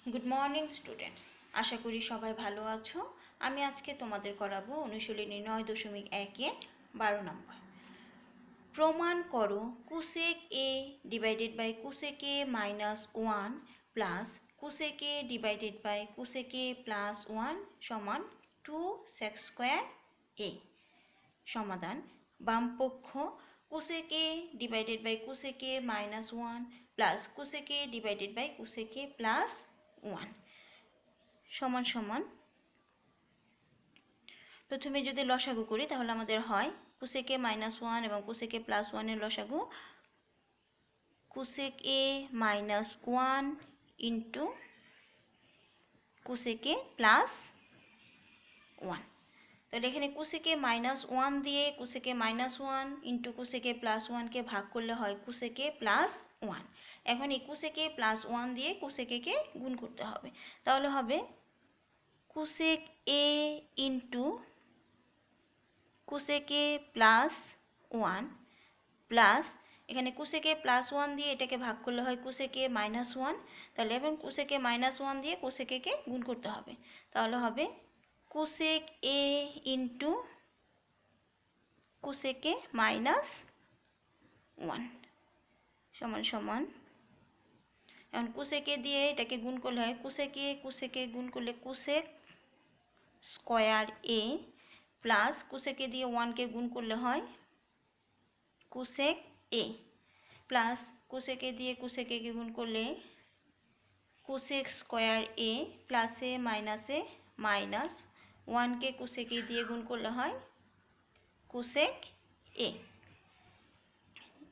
Good morning students, আশা করি সবাই ভালো আছো। আমি আজকে তোমাদের করাবো অনুশীলনী 9.1-এর 12 নম্বর। প্রমাণ করো cosec A divided by cosec A minus 1 plus cosec A divided by cosec A plus 1 সমান 2 সেক স্কোয়ার এ। সমাধান: বামপক্ষ cosec A divided by cosec A minus 1 plus cosec A divided by cosec A plus 1 সমান সমান, প্রথমে যদি লসাগু করি তাহলে আমাদের হয় কোসেক এ মাইনাস 1 এবং কোসেক এ প্লাস 1 এর লসাগু cosec A minus 1 into cosec A plus 1। তাহলে এখানে কোসেক এ মাইনাস 1 দিয়ে cosec A minus 1 into cosec A plus 1 কে ভাগ করলে হয় কোসেক এ প্লাস 1। এখন এই কোসেক এ প্লাস 1 দিয়ে কোসেক এ কে গুণ করতে হবে, তাহলে হবে cosec A into cosec A plus 1 plus এখানে কোসেক এ প্লাস 1 দিয়ে এটাকে ভাগ করলে হয় কোসেক এ মাইনাস 1। তাহলে এবং কোসেক এ মাইনাস 1 দিয়ে কোসেক এ কে গুণ করতে হবে, তাহলে হবে cosec A into cosec A minus 1 সমান সমান, এখন কোসেক এ দিয়ে এটাকে গুণ করলে হয় কোসেক এ গুণ করলে কোসেক স্কোয়ার এ প্লাস কোসেক এ দিয়ে 1 কে গুণ করলে হয় কোসেক এ প্লাস কোসেক এ দিয়ে কোসেক এ কে গুণ করলে কোসেক স্কোয়ার এ প্লাস এ মাইনাস 1 কে কোসেক এ দিয়ে গুণ করলে হয় কোসেক এ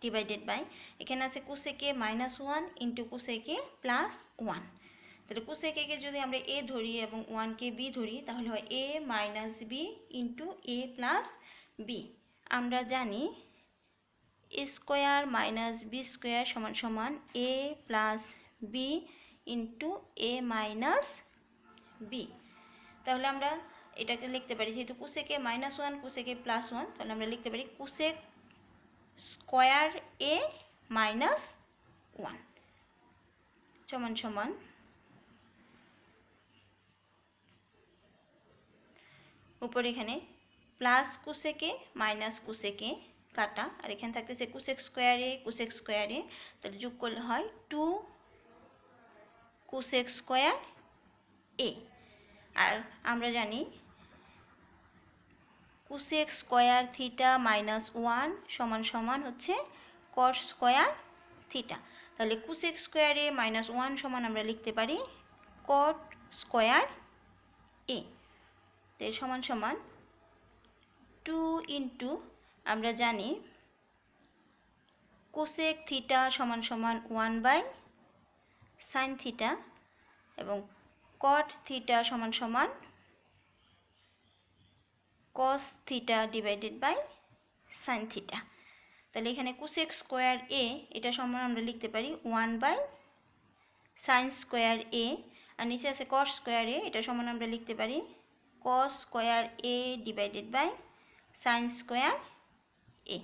ডিভাইডেড বাই এখানে আছে cosec A minus 1 into cosec A plus 1। তাহলে কোসেক এ কে যদি আমরা এ ধরি এবং 1 কে বি ধরি তাহলে হয় এ মাইনাস বি ইন্টু এ প্লাস বি। আমরা জানি এ স্কোয়ার মাইনাস বি স্কোয়ার সমান সমান এ প্লাস বি ইন্টু এ মাইনাস বি। তাহলে আমরা এটাকে লিখতে পারি, যেহেতু cosec A minus 1 cosec A plus 1, তাহলে আমরা লিখতে পারি কোসেক স্কোয়ার এ মাইনাস 1 সমান সমান উপরে এখানে plus cosec A minus cosec এ কাটা, আর এখানে থাকতেছে কোসেক স্কোয়ার এ, তাহলে যোগ করলে হয় 2 কোসেক স্কোয়ার এ। আর আমরা জানি কোসেক স্কোয়ার থিটা মাইনাস 1 সমান সমান হচ্ছে কট স্কোয়ার থিটা। তাহলে কোসেক স্কোয়ার এ মাইনাস 1 সমান আমরা লিখতে পারি কট স্কোয়ার এ। সমান সমান 2 ইন্টু আমরা জানি কোসেক থিটা সমান সমান 1 বাই সাইন থিটা এবং কট থিটা সমান সমান cos theta divided by sine theta. তাহলে এখানে কোসেক স্কোয়ার এ এটা সমান আমরা লিখতে পারি 1 বাই সাইন স্কোয়ার এ, আর নিচে আছে কস স্কোয়ার এ, এটা সমান আমরা লিখতে পারি cos square A divided by sine square A.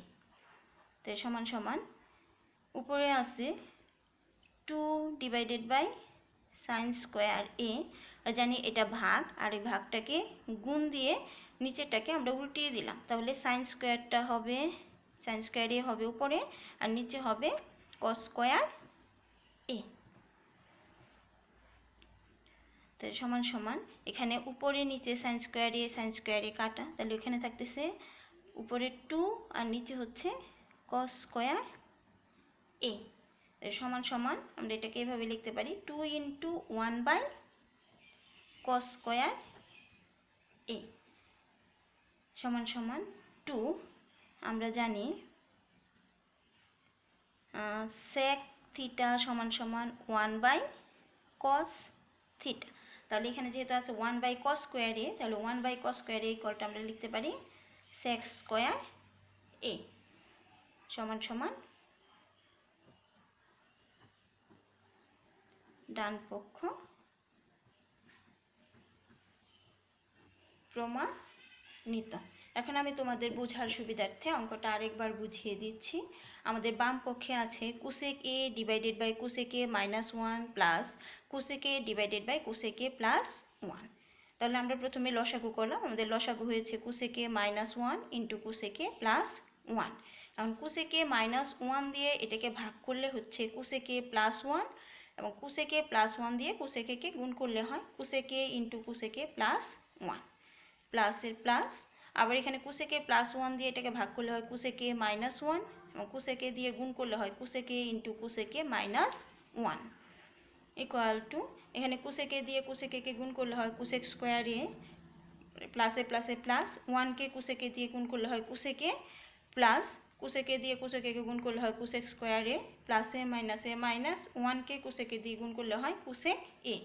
তো সমান সমান উপরে আছে 2 divided by sine square A, জানি এটা ভাগ, আর এই ভাগটাকে গুণ দিয়ে নিচেরটাকে আমরা উল্টিয়ে দিলাম, তাহলে সাইন স্কোয়ারটা হবে সাইন স্কোয়ার এ হবে উপরে আর নিচে হবে কস স্কোয়ার এ। তো সমান সমান এখানে উপরে নিচে সাইন স্কোয়ার এ কাটা, তাহলে এখানে থাকতেছে উপরে 2 আর নিচে হচ্ছে কস স্কোয়ার এ। সমান সমান আমরা এটাকে এভাবে লিখতে পারি 2 into 1 by cos square A সমান সমান 2। আমরা জানি সেক থিটা সমান সমান 1 বাই কস থিটা, তাহলে এখানে যেহেতু আছে 1 বাই কস স্কোয়ার এ, তাহলে 1 বাই কস স্কোয়ার এ ইকুয়ালটা আমরা লিখতে পারি সেক স্কোয়ার এ সমান সমান ডান পক্ষ প্রমাণিত। এখন আমি তোমাদের বোঝার সুবিধার্থে অঙ্কটা আরেকবার বুঝিয়ে দিচ্ছি। আমাদের বাম পক্ষে আছে cosec A divided by cosec A -1 plus cosec A divided by cosec A plus 1। তাহলে আমরা প্রথমে লসাগু করলাম। আমাদের লসাগু হয়েছে cosec A -1 into cosec A plus 1। এখন কোসেক এ -1 দিয়ে এটাকে ভাগ করলে হচ্ছে কোসেক এ প্লাস 1, এবং কোসেক এ প্লাস 1 দিয়ে কোসেক এ কে গুণ করলে হয় cosec A into cosec A plus 1। প্লাসের প্লাস, আবার এখানে কোসেক এ প্লাস 1 দিয়ে এটাকে ভাগ করলে হয় কোসেক এ -1, এবং কোসেক এ দিয়ে গুণ করলে হয় cosec A into cosec A -1 equal to, এখানে কোসেক এ দিয়ে কোসেক এ কে গুণ করলে হয় কোসেক স্কোয়ার এ, প্লাসে প্লাসে প্লাস, 1কে কোসেক এ দিয়ে গুণ করলে হয় কোসেক এ, প্লাস কোসেক এ দিয়ে কোসেক এ কে গুণ করলে হয় কোসেক স্কোয়ার এ, প্লাসে মাইনাসে মাইনাস, 1কে কোসেক এ দিয়ে গুণ করলে হয় কোসেক এ,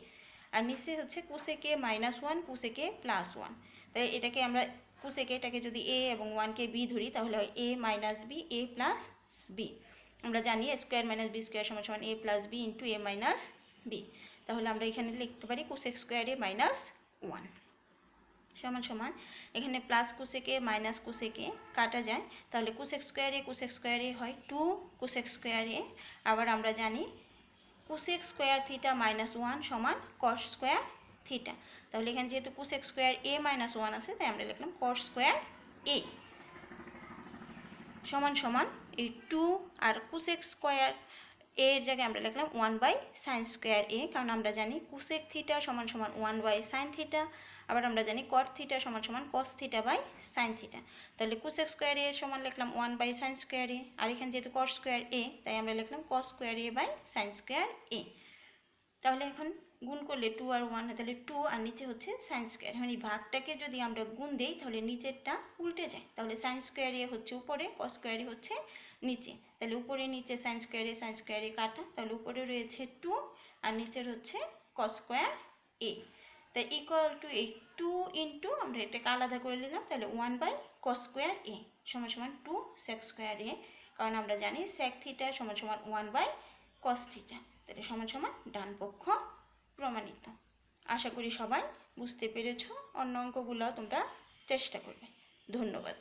আর নিচে হচ্ছে cosec A -1 cosec A plus 1। তাই এটাকে আমরা কোসেক এটাকে যদি এ এবং 1কে বি ধরি তাহলে হয় এ minus B A plus B. আমরা জানি স্কোয়ার মাইনাস বি স্কোয়ার সমান সমান এ প্লাস বি ইন্টু এ মাইনাস বি। তাহলে আমরা এখানে লিখতে পারি কোসেক স্কোয়ার এ -1 সমান সমান, এখানে plus cosec A minus cosec এ কাটা যায়, তাহলে কোসেক স্কোয়ার এ হয় 2 কোসেক স্কোয়ার এ। আবার আমরা জানি কোসেক স্কোয়ার থিটা -1 সমান কস স্কোয়ার থিটা। তাহলে এখানে যেহেতু কোসেক স্কোয়ার এ -1 আছে তাই আমরা লিখলাম কস স্কোয়ার এ সমান সমান এই 2, আর কোসেক স্কোয়ার এর জায়গায় আমরা লিখলাম 1/sin স্কোয়ার এ, কারণ আমরা জানি কোসেক থিটা সমান সমান 1/sin থিটা। আবার আমরা জানি কট থিটা সমান সমান cos theta by sine theta. তাহলে কোসেক স্কোয়ার এ সমান লিখলাম 1/sin স্কোয়ার এ, আর এখানে যেহেতু কস স্কোয়ার এ তাই আমরা লিখলাম cos square A by sine square A. তাহলে এখন গুণ করলে 2 আর 1 হয়, তাহলে 2 আর নিচে হচ্ছে সাইন স্কোয়ার। এখন এই ভাগটাকে যদি আমরা গুণ দেই তাহলে নিচেরটা উল্টে যায়, তাহলে সাইন স্কোয়ার এ হচ্ছে উপরে, কস স্কোয়ার এ হচ্ছে নিচে। তাহলে উপরে নিচে সাইন স্কোয়ার এ কাটা, তাহলে উপরে রয়েছে 2 আর নিচের হচ্ছে কস স্কোয়ার এ। তাই ইকুয়াল টু এই 2 ইন্টু আমরা এটাকে আলাদা করে নিলাম, তাহলে 1/cos স্কোয়ার এ সমান সমান 2 sec স্কোয়ার এ, কারণ আমরা জানি sec থিটা সমান সমান 1/cos থিটা। তাহলে সমান সমান ডান পক্ষ প্রমাণিত। আশা করি সবাই বুঝতে পেরেছো। অন্য অঙ্কগুলো তোমরা চেষ্টা করবে। ধন্যবাদ।